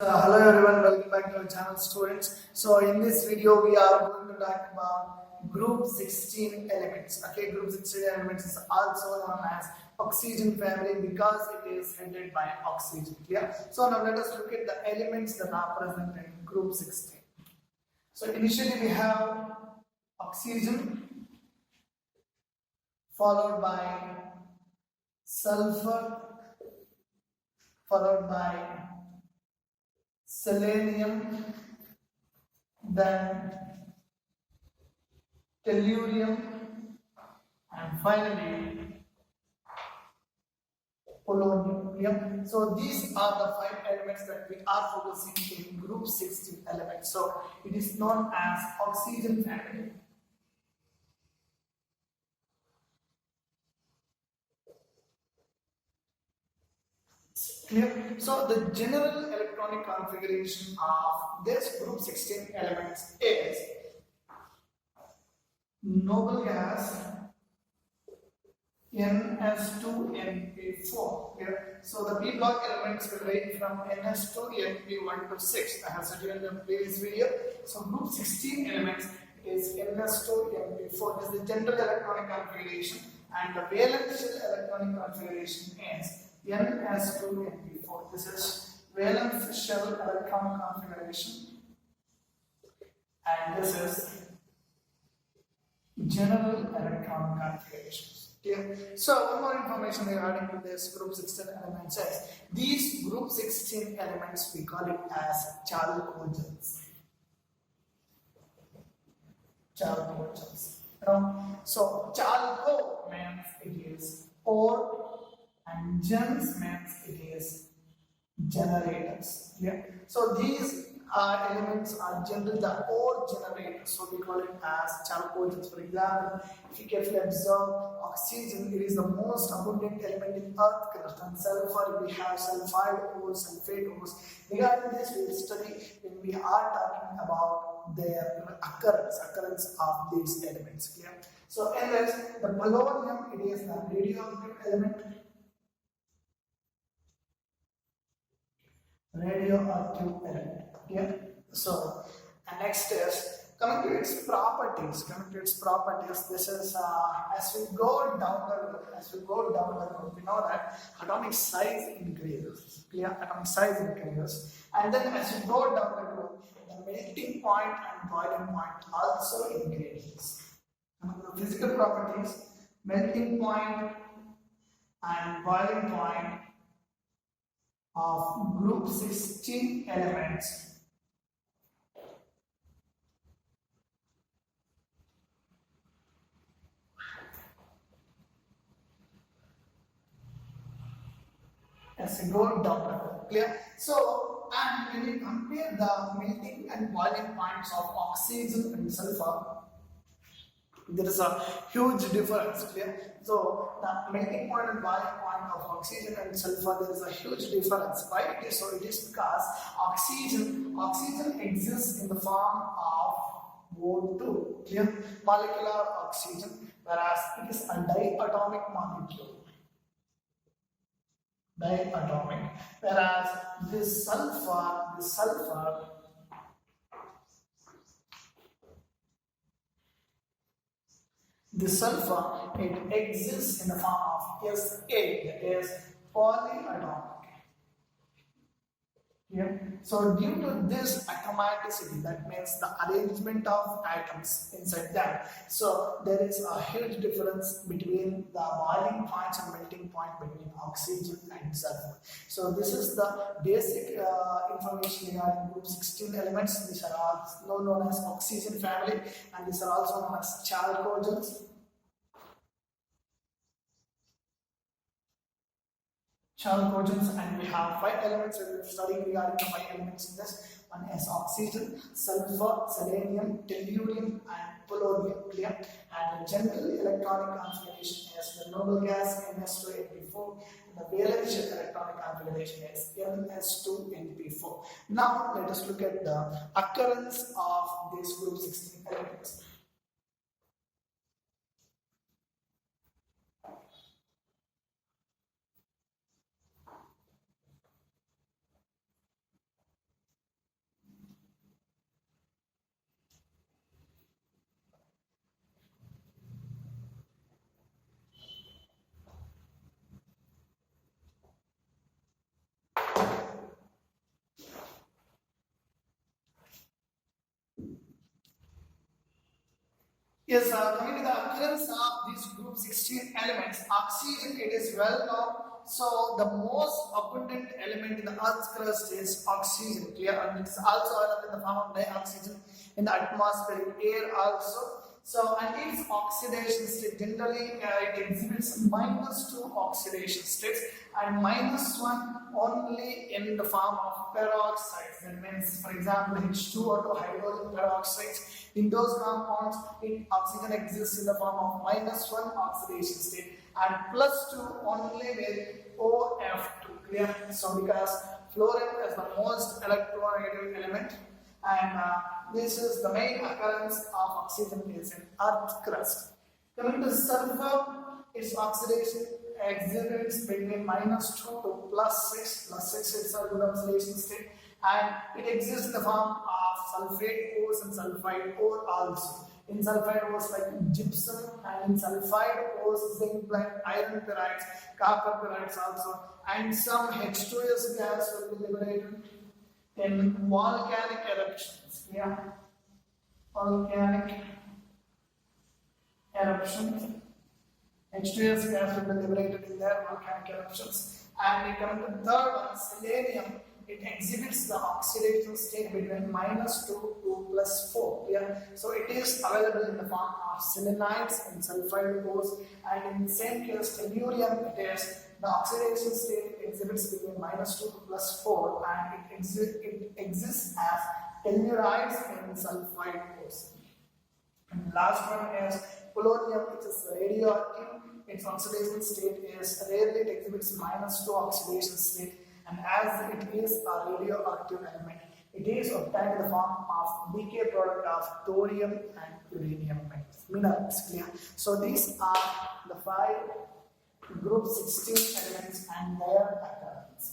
Hello everyone, welcome back to our channel students. So in this video we are going to talk about group 16 elements. Okay, group 16 elements is also known as oxygen family because it is headed by oxygen. Yeah. So now let us look at the elements that are present in group 16. So initially we have oxygen followed by sulfur followed by selenium, then tellurium, and finally polonium. Yeah. So these are the 5 elements that we are focusing in group 16 elements. So it is known as oxygen family. Clear? So the general electronic configuration of this group 16 elements is noble gas NS2NP4. Here. So the P block elements will range from NS2NP1 to 6. I have said in the previous video. So group 16 elements is NS2NP4. This is the general electronic configuration, and the valence shell electronic configuration is NS2NP4. This is valence shell electron configuration, and this is general electron configurations. Okay. So one more information regarding to this group 16 elements is these group 16 elements we call it as chalcogens. Chalcogens. So chalco means it is ore and gens means it is generators. Yeah. So these elements are generally the ore generators, so we call it as chalcogens. For example, if you carefully observe oxygen, it is the most abundant element in earth crust, and sulfur, we have sulfide ores, sulfate ores. Regarding this, we will study when we are talking about their occurrence of these elements. Clear? So in this, the polonium, it is the radioactive element. Radioactive element. Yeah. So next is coming to its properties. This is as we go down the road, we know that atomic size increases. Clear? Atomic size increases, and then as you go down the road, the melting point and boiling point also increases. Coming to physical properties, melting point and boiling point of group 16 elements as we go down the road. Clear? So, and when we compare the melting and boiling points of oxygen and sulfur, there is a huge difference. Clear? So the melting point and boiling point of oxygen and sulfur, there is a huge difference. Why it is so? It is because oxygen exists in the form of O2, clear? Molecular oxygen, whereas it is a diatomic molecule. Diatomic, whereas this sulfur it exists in the form of SA, that is polyatomic. Yeah. So due to this atomicity, that means the arrangement of atoms inside that, so there is a huge difference between the boiling points and melting point between oxygen and sulfur. So this is the basic information regarding group 16 elements. These are all known as oxygen family, and these are also known as chalcogens. Chalcogens, and we have 5 elements. We will study regarding the 5 elements in this. One is oxygen, sulfur, selenium, tellurium, and polonium. Clear? And the general electronic configuration is the noble gas NS2NP4, and the valence shell electronic configuration is NS2NP4. Now let us look at the occurrence of these group 16 elements. Yes, coming to the occurrence of these group 16 elements, oxygen, it is well known. So the most abundant element in the Earth's crust is oxygen. Clear? And it is also available in the form of dioxygen in the atmospheric air also. So, and its oxidation state generally it exhibits -2 oxidation states and -1 only in the form of peroxides. That means, for example, H2O2 hydrogen peroxides. In those compounds, oxygen exists in the form of -1 oxidation state and +2 only with OF2. Clear? So, because fluorine is the most electronegative element, and this is the main occurrence of oxygen is in Earth's crust. Coming to sulfur, its oxidation exhibits between -2 to +6. +6 is a good oxidation state, and it exists in the form of sulfate ores and sulfide ore also. In sulfide ores like gypsum, and in sulfide ores zinc, iron pyrites, copper pyrites also, and some H2S gas will be liberated in volcanic eruptions. Yeah, volcanic eruptions. H2S gas will be liberated in their volcanic eruptions. And we come to the third one, selenium. It exhibits the oxidation state between -2 to +4. Yeah, so it is available in the form of selenites and sulfide ores. And in the same case, tellurium, it is the oxidation state exhibits between -2 to +4, and it exists as tellurides and sulfide ores. And the last one is polonium, which is radioactive. Its oxidation state is rarely it exhibits -2 oxidation state, and as it is a radioactive element, it is obtained in the form of decay product of thorium and uranium minerals. Clear? So these are the 5 group 16 elements and their occurrence.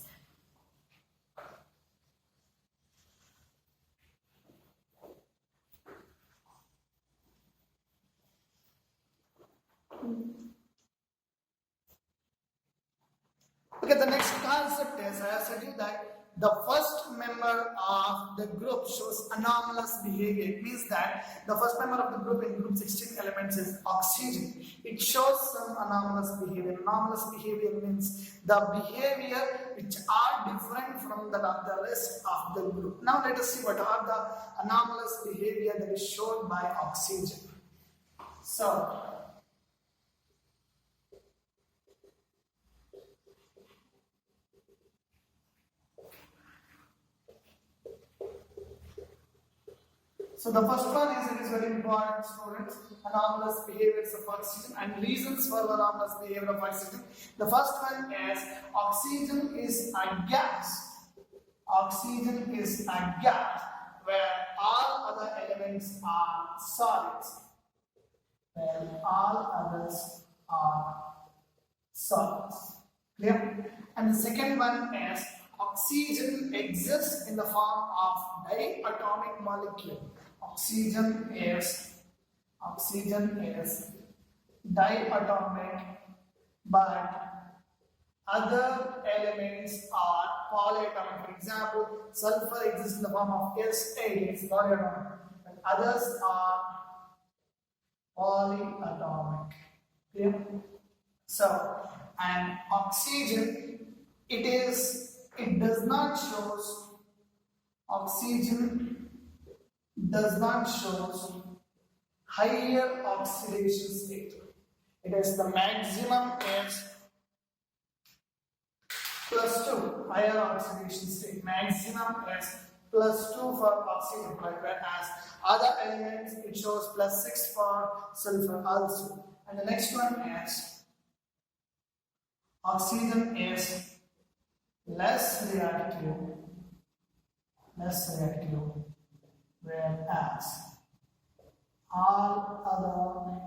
Okay, the next concept is, I have said you that the first member of the group shows anomalous behavior. It means that the first member of the group in group 16 elements is oxygen. It shows some anomalous behavior. Anomalous behavior means the behavior which are different from that of the rest of the group. Now let us see what are the anomalous behavior that is shown by oxygen. So, so the first one is, it is very important, students, anomalous behaviors of oxygen and reasons for the anomalous behavior of oxygen. The first one is oxygen is a gas. Oxygen is a gas where all other elements are solids. Where all others are solids. Clear? And the second one is oxygen exists in the form of diatomic molecule. Oxygen is diatomic, but other elements are polyatomic. For example, sulfur exists in the form of S8, it's polyatomic, and others are polyatomic. Clear? So, and oxygen, it does not show higher oxidation state. It is the maximum is +2, higher oxidation state. Maximum is +2 for oxygen, whereas other elements it shows +6 for sulfur also. And the next one is oxygen is less reactive, whereas all other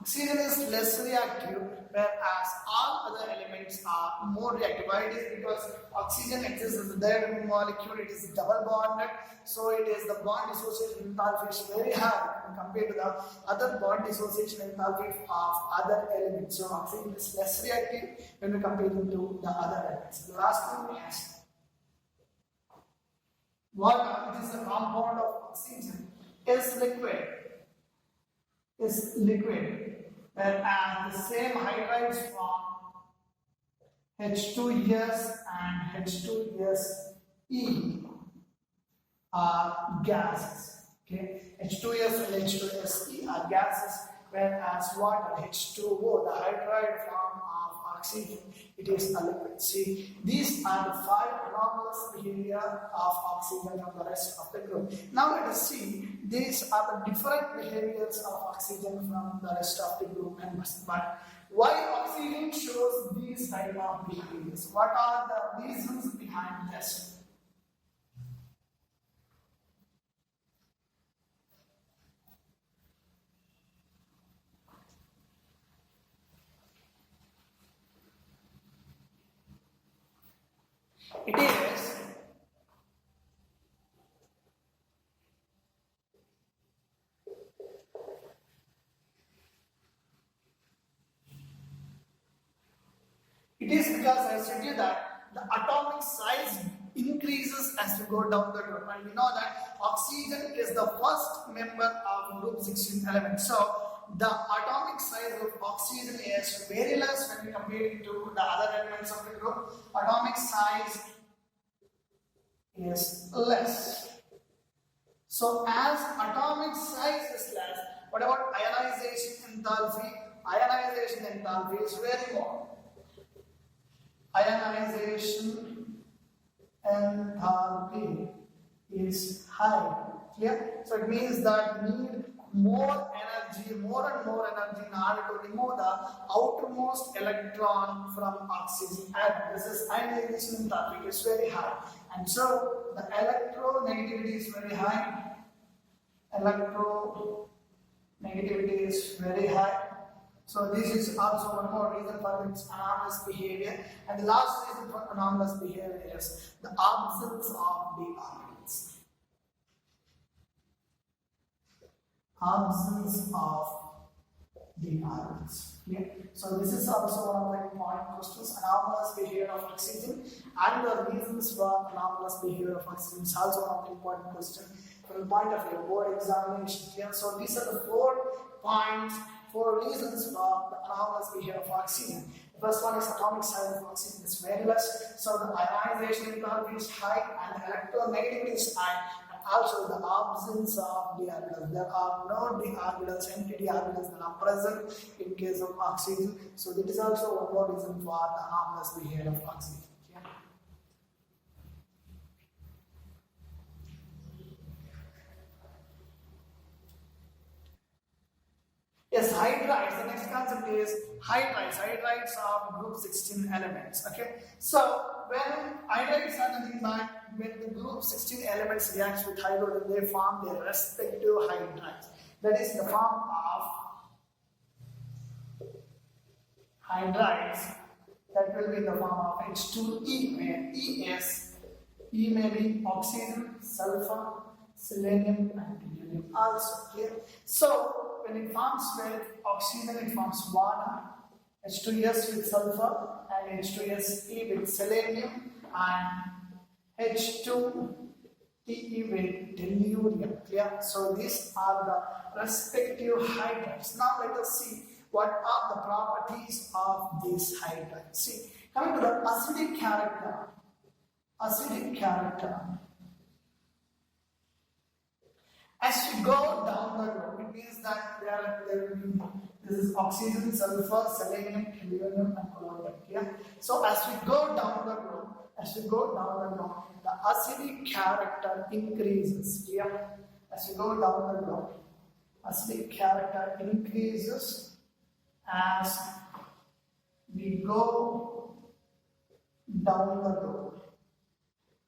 Oxygen is less reactive, whereas all other elements are more reactive. Why it is? Because oxygen exists as a third molecule, it is double bonded, so it is the bond dissociation enthalpy is very high compared to the other bond dissociation enthalpy of other elements. So oxygen is less reactive when we compare it to the other elements. The last one is water, which is a compound of oxygen, is liquid. Whereas the same hydrides form H2S and H2SE are gases. Okay, H2S and H2SE are gases, whereas water, H2O, the hydride form of oxygen, it is a liquid. See, these are the 5 anomalous behavior of oxygen from the rest of the group. Now let us see, these are the different behaviors of oxygen from the rest of the group members. But why oxygen shows these type of behaviors? What are the reasons behind this? It is because I said to you that the atomic size increases as you go down the group, and we know that oxygen is the first member of group 16 element. So the atomic size of oxygen is very less when we compare it to the other elements of the group. Atomic size is less. So as atomic size is less, what about ionization enthalpy? Ionization enthalpy is very more. Ionization enthalpy is high. Clear? So it means that we need more energy, more and more energy in order to remove the outermost electron from oxygen atom. This is ionization enthalpy is very high, and so the electronegativity is very high. Electronegativity is very high. So this is also one more reason for its anomalous behavior. And the last reason for anomalous behavior is the absence of the orbitals. Absence of the orbitals. Yeah. So this is also one of the important questions. Anomalous behavior of oxygen and the reasons for anomalous behavior of oxygen is also one of the important questions from the point of view of board examination. Yeah. So these are the 4 points, 4 reasons for the anomalous behavior of oxygen. The first one is atomic size of oxygen is very less, so the ionization enthalpy is high and the electronegativity is high, and also the absence of d orbitals. There are no d orbitals, empty d orbitals that are present in case of oxygen. So that is also one more reason for the anomalous behavior of oxygen. Yes, hydrides. The next concept is hydrides. Hydrides are group 16 elements. Okay. So when hydrides are nothing but when the group 16 elements reacts with hydrogen, they form their respective hydrides. That is the form of hydrides. That will be in the form of H2E, where E may be oxygen, sulfur, selenium, and tellurium also. Clear? So when it forms with oxygen, it forms water, H2S with sulfur, and H2SE with selenium, and H2TE with tellurium. Clear? So these are the respective hydrides. Now let us see what are the properties of these hydrides. See, coming to the acidic character. Acidic character. As you go down the group, it means that there will be, this is oxygen, sulfur, selenium, tellurium, and polonium. Yeah? So as we go down the group, the acidic character increases. Yeah? As you go down the group, acidic character increases as we go down the group.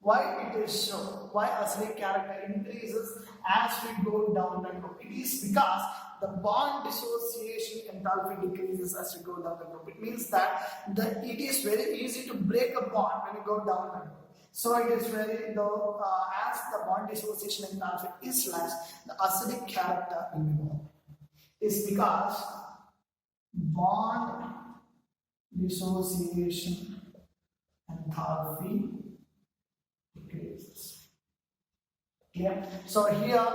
Why it is so? Why acidic character increases as we go down the group? It is because the bond dissociation enthalpy decreases as you go down the group. It means that it is very easy to break a bond when you go down the group. So it is very low as the bond dissociation enthalpy is less, the acidic character will be more. Is because bond dissociation enthalpy decreases. Clear? So here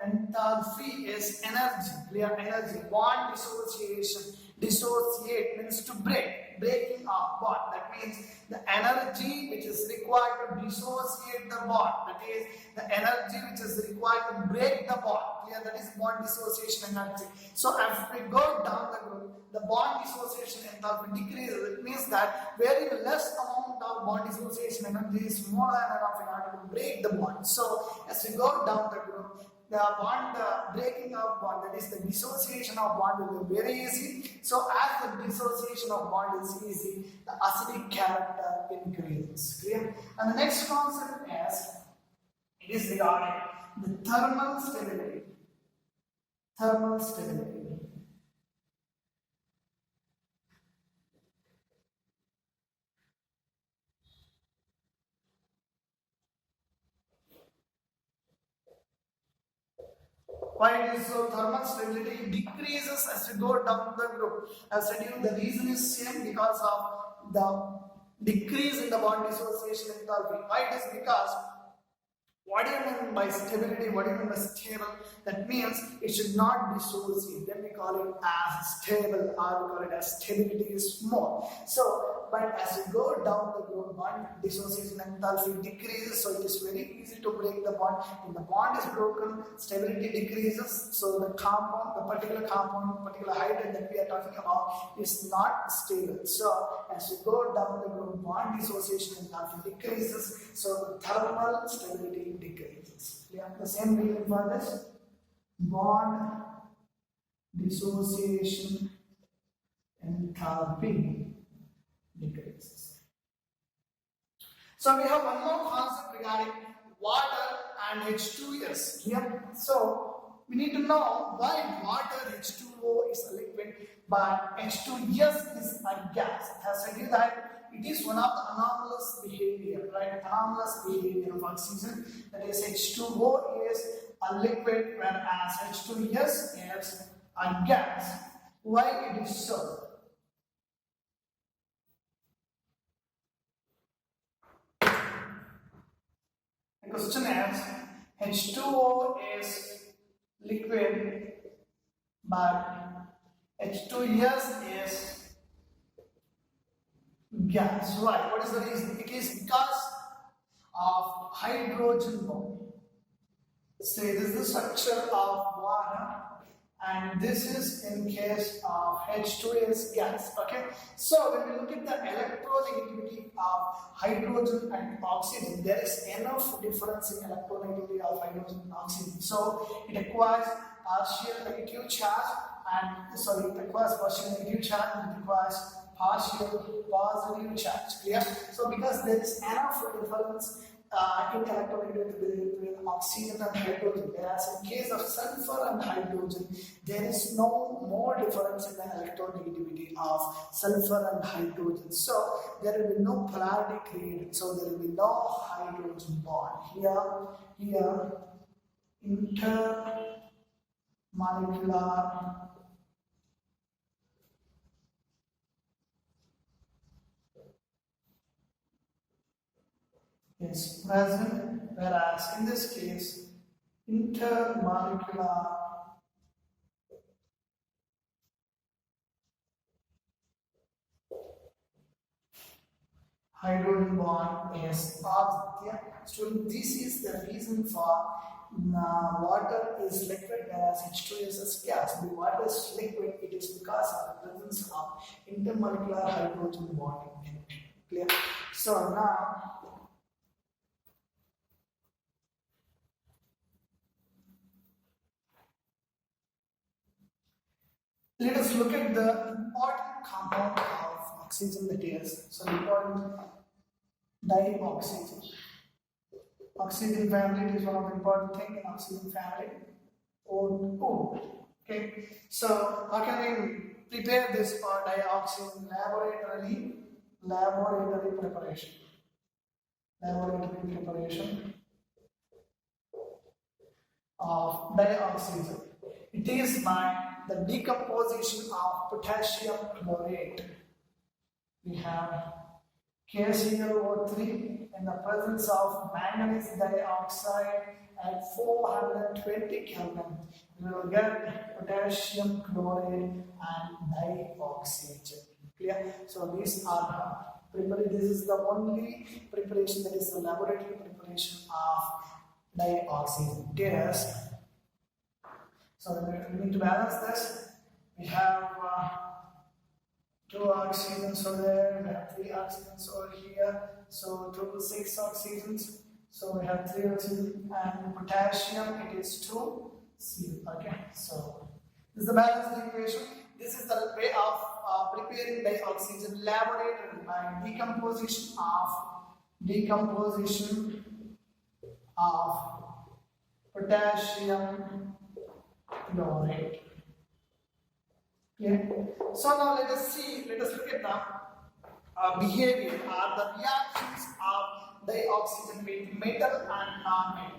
enthalpy is energy. Clear? Energy. Bond dissociation. Dissociate means to break. Breaking of bond. That means the energy which is required to dissociate the bond. That is the energy which is required to break the bond. Clear? That is bond dissociation energy. So as we go down the group, the bond dissociation enthalpy decreases. It means that very less amount of bond dissociation energy is more than enough in order to break the bond. So as we go down the group, the bond breaking of bond, that is the dissociation of bond, will be very easy. So as the dissociation of bond is easy, the acidic character increases. Clear? And the next concept is regarding the thermal stability. Thermal stability. Why it is so? Thermal stability decreases as you go down the group. As I said you, the reason is same because of the decrease in the bond dissociation enthalpy. Why it is? Because what do you mean by stability? What do you mean by stable? That means it should not dissociate. Then we call it as stable, or we call it as stability is more. So, but as you go down the group, bond dissociation enthalpy decreases, so it is very easy to break the bond. When the bond is broken, stability decreases, so the compound, the particular compound, particular hydrogen that we are talking about is not stable. So, as you go down the group, bond dissociation enthalpy decreases, so the thermal stability decreases. Yeah, the same reason for this. Bond dissociation enthalpy decreases. So we have one more concept regarding water and H2S. Here, so we need to know why water H2O is a liquid, but H2S is a gas. As I said you that it is one of the anomalous behavior, right? Anomalous behavior of oxygen. That is H2O is a liquid, whereas H2S is a gas. Why it is so? The question is, H2O is liquid, but H2S is gas. Why? What is the reason? It is because of hydrogen bond. Say this is the structure of water, and this is in case of H2S gas. Okay, so when we look at the electronegativity of hydrogen and oxygen, there is enough difference in electronegativity of hydrogen and oxygen. So it requires partial negative charge, and it requires partial negative charge, and it requires partial positive charge. Clear? So because there is enough difference in electronegativity between oxygen and hydrogen, whereas in case of sulfur and hydrogen, there is no more difference in the electronegativity of sulfur and hydrogen. So there will be no polarity created. So there will be no hydrogen bond. Here, intermolecular is present, whereas in this case, intermolecular hydrogen bond is absent. So this is the reason for water is liquid, whereas H2S is gas. The water is liquid, it is because of the presence of intermolecular hydrogen bond in it. Clear? So now, let us look at the important compound of oxygen, that is, so important dioxygen. Oxygen family is one of the important things in oxygen family. O2. Okay, so how can we prepare this for dioxin laboratory preparation? Laboratory preparation of dioxin. It is by the decomposition of potassium chlorate. We have KClO3 in the presence of manganese dioxide at 420 Kelvin. We will get potassium chlorate and dioxygen. Clear? So these are this is the only preparation that is the laboratory preparation of dioxygen gas. So we need to balance this. We have 2 oxygens over there, we have 3 oxygens over here, so total 6 oxygens. So we have 3 oxygens, and potassium it is 2 C. Okay, so this is the balanced equation. This is the way of preparing dioxygen laboratory by decomposition of potassium chlorate. Okay. So now let us look at the behavior or the reactions of dioxygen with metal and non-metal.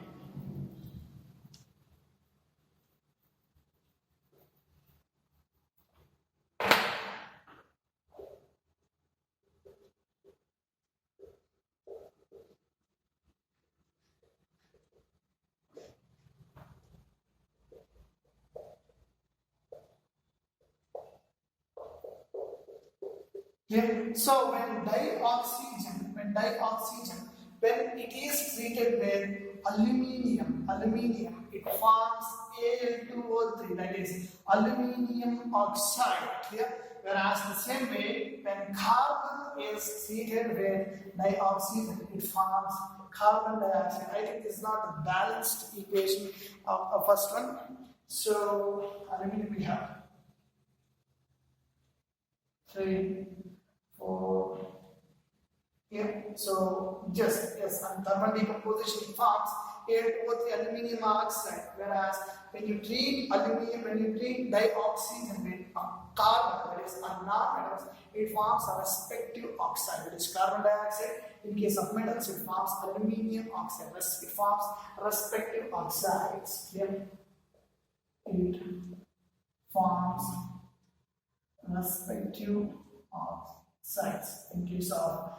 Yeah. So when it is treated with aluminium, it forms Al2O3, that is aluminium oxide. Yeah. Whereas the same way, when carbon is treated with dioxygen, it forms carbon dioxide. I think this is not a balanced equation of first one. So aluminium we have 3, 4. Yeah. So just and thermal decomposition forms Al2O3 aluminium oxide. Whereas when you treat dioxygen with carbon, that is a non-metals, it forms a respective oxide, that is carbon dioxide. In case of metals, it forms aluminium oxide. It forms respective oxides. Yeah. It forms respective oxides in case of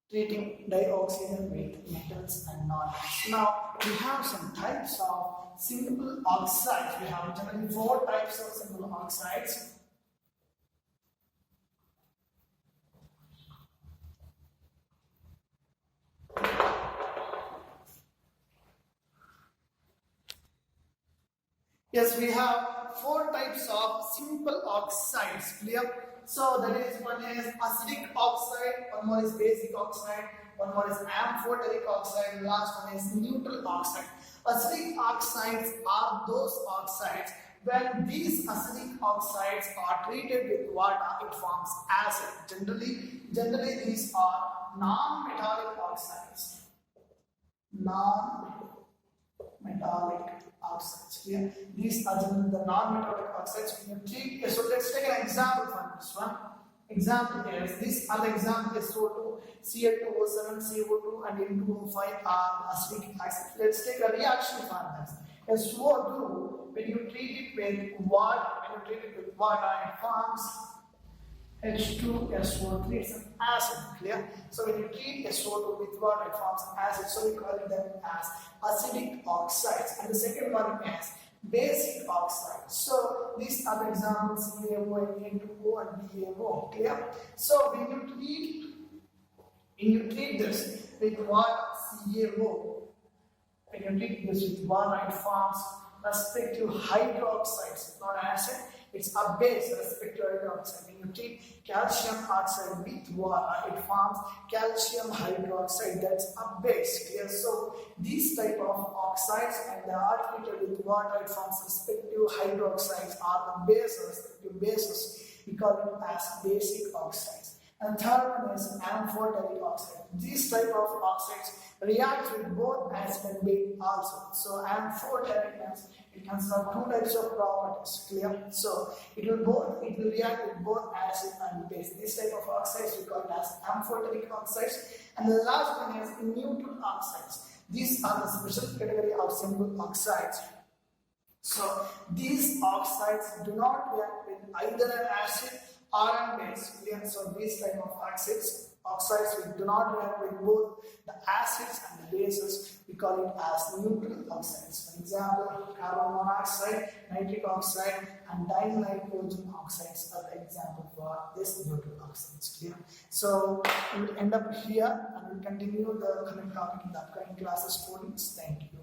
treating dioxygen with metals and non-metals. Now we have some types of simple oxides. We have generally 4 types of simple oxides. Yes, we have 4 types of simple oxides. Clear? So that is, one is acidic oxide, one more is basic oxide, one more is amphoteric oxide, and last one is neutral oxide. Acidic oxides are those oxides when these acidic oxides are treated with water, it forms acid. Generally these are non-metallic oxides. Non-metallic oxides. Yeah. These are the non-metallic oxides. When you treat, so let's take an example from this one. Example is this other example is SO2, Cl2O7, CO2, and N2O5 are acidic acids. Let's take a reaction for this. SO2, when you treat it with water, it forms H2SO3, it's an acid. Clear? So when you treat SO2 with water, it forms acid. So we call them as acidic oxides. And the second one is basic oxides. So these are the examples: CaO, Na2O, and BaO. Clear? So when you treat this with water, CaO, when you treat this with water, it forms respective hydroxides, not acid. It's a base, respective hydroxide. When you treat calcium oxide with water, it forms calcium hydroxide. That's a base. Clear? So these type of oxides, and they are treated with water, it forms respective hydroxides are the bases. We call them as basic oxides. And third one is amphoteric oxide. These type of oxides react with both acid and base also. So amphoteric means it consists of two types of properties. Clear? So it will react with both acid and base. This type of oxides we call it as amphoteric oxides, and the last one is neutral oxides. These are the special category of simple oxides. So these oxides do not react with either an acid or a base. So these type of oxides we do not react with both the acids and the bases. We call it as neutral oxides. For example, carbon monoxide, nitric oxide, and dinitrogen oxides are the example for this neutral oxides. Clear? So we will end up here and we will continue the current topic in the upcoming classes. Students, thank you.